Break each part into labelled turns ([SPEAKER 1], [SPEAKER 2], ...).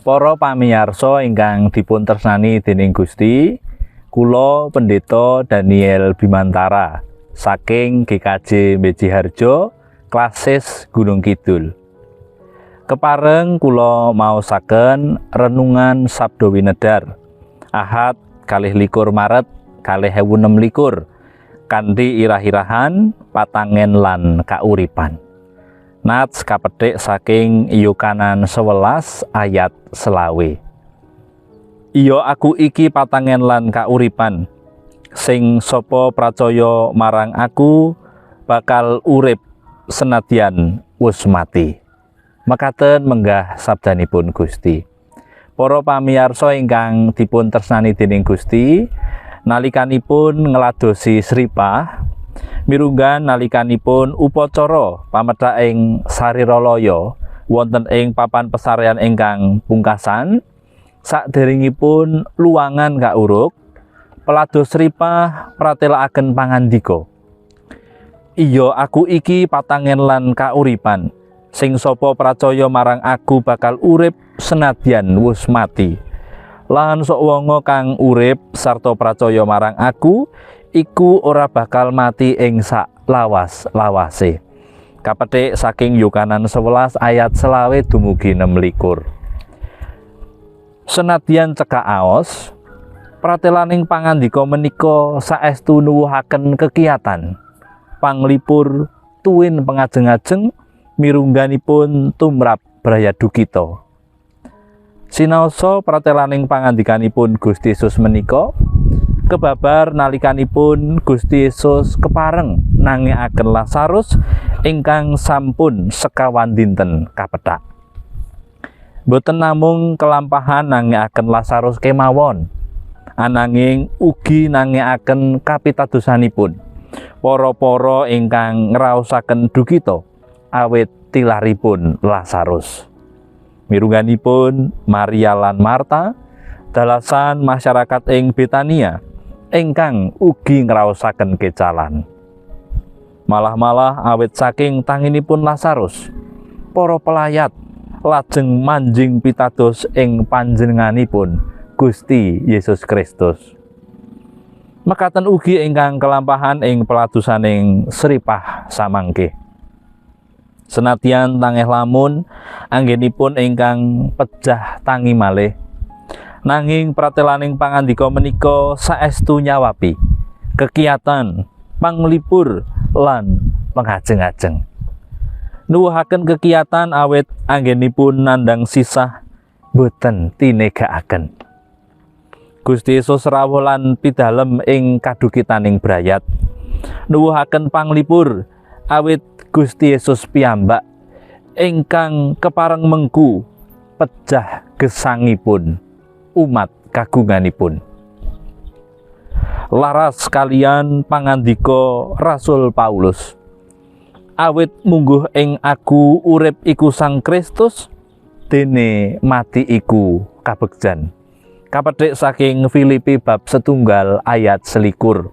[SPEAKER 1] Para pamiyarsa ingkang dipun tresnani dening Gusti, kula Pendeta Daniel Bimantara saking GKJ Bejiharjo, Klasis Gunung Kidul. Kepareng kula maosaken renungan Sabda Winedar Ahad 21 Maret 2026 kanthi irah-irahan patangen lan kauripan. Nats kapethik saking Yohanes 11 ayat 20. Iya aku iki patangen lan kauripan, sing sapa pracaya marang aku bakal urip senadyan wis mati. Mekaten menggah sabdanipun Gusti. Para pamiyarsa ingkang dipun tresnani dening Gusti, nalikanipun ngladosi sripah mirunggan nalikanipun upacara pamedhaking Sariralaya wonten ing papan pasarean ingkang pungkasan, saderengipun luwangan kauruk, pelados sripah pratelakaken pangandika. Iya aku iki patangen lan kauripan, sing sapa pracaya marang aku bakal urip senadyan wis mati. Lan sok wonga kang urip sarta pracaya marang aku iku ora bakal mati ing sak lawas-lawase. Kapethik saking Yohanes 11 ayat 20 dumugi 26. Senadyan cekak aos, pratelaning pangandika menika saestu nuwuhaken kekiyatan panglipur tuwin pengajeng-ajeng mirungganipun tumrap Brayadukita. Sinaosa pratelaning pangandikanipun Gusti Yesus menika kebabar nalikanipun Gusti Yesus kepareng nangekaken Lazarus ingkang sampun sekawan dinten kapethak. Boten namung kelampahan nangekaken Lazarus kemawon, ananging ugi nangekaken kapitadosanipun para-para ingkang ngraosaken dukita awit tilaripun Lazarus. Mirungganipun Maria lan Marta, dalasan masyarakat ing Betania ingkang ugi ngraosaken kecalan. Malah-malah awit saking tanginipun Lazarus, para pelayat lajeng manjing pitados ing panjenenganipun Gusti Yesus Kristus. Mekaten ugi ingkang kelampahan ing peladosaning sripah samangke. Senadyan tangih lamun anggenipun ingkang pejah tangi malih, nanging pratelaning pangandika menika saestu nyawapi kekiyatan panglipur lan pengajeng-ajeng. Nuwuhaken kekiyatan awit anggenipun nandhang sisah boten tinegakaken. Gusti Yesus rawuh lan pidalem ing kadukitaning brayat. Nuwuhaken panglipur awit Gusti Yesus piyambak ingkang kepareng mengku pejah gesangipun umat kagunganipun. Laras kalian pangandika Rasul Paulus, awit mungguh ing aku urip iku Sang Kristus, dene mati iku kabegjan. Kapethik saking Filipi bab 1 ayat 21.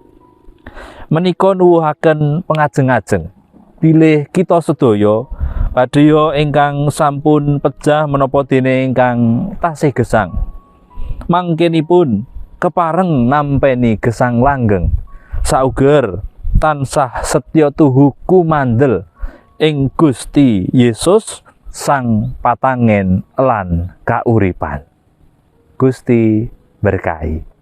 [SPEAKER 1] Menika nuwuhaken pengajeng-ajeng bilih kita sedaya padya ingkang sampun pejah menapa dene ingkang tasih gesang, mangkenipun kepareng nampeni gesang langgeng sauger tansah setya tuhu kumandel ing Gusti Yesus Sang patangen lan kauripan. Gusti berkahi.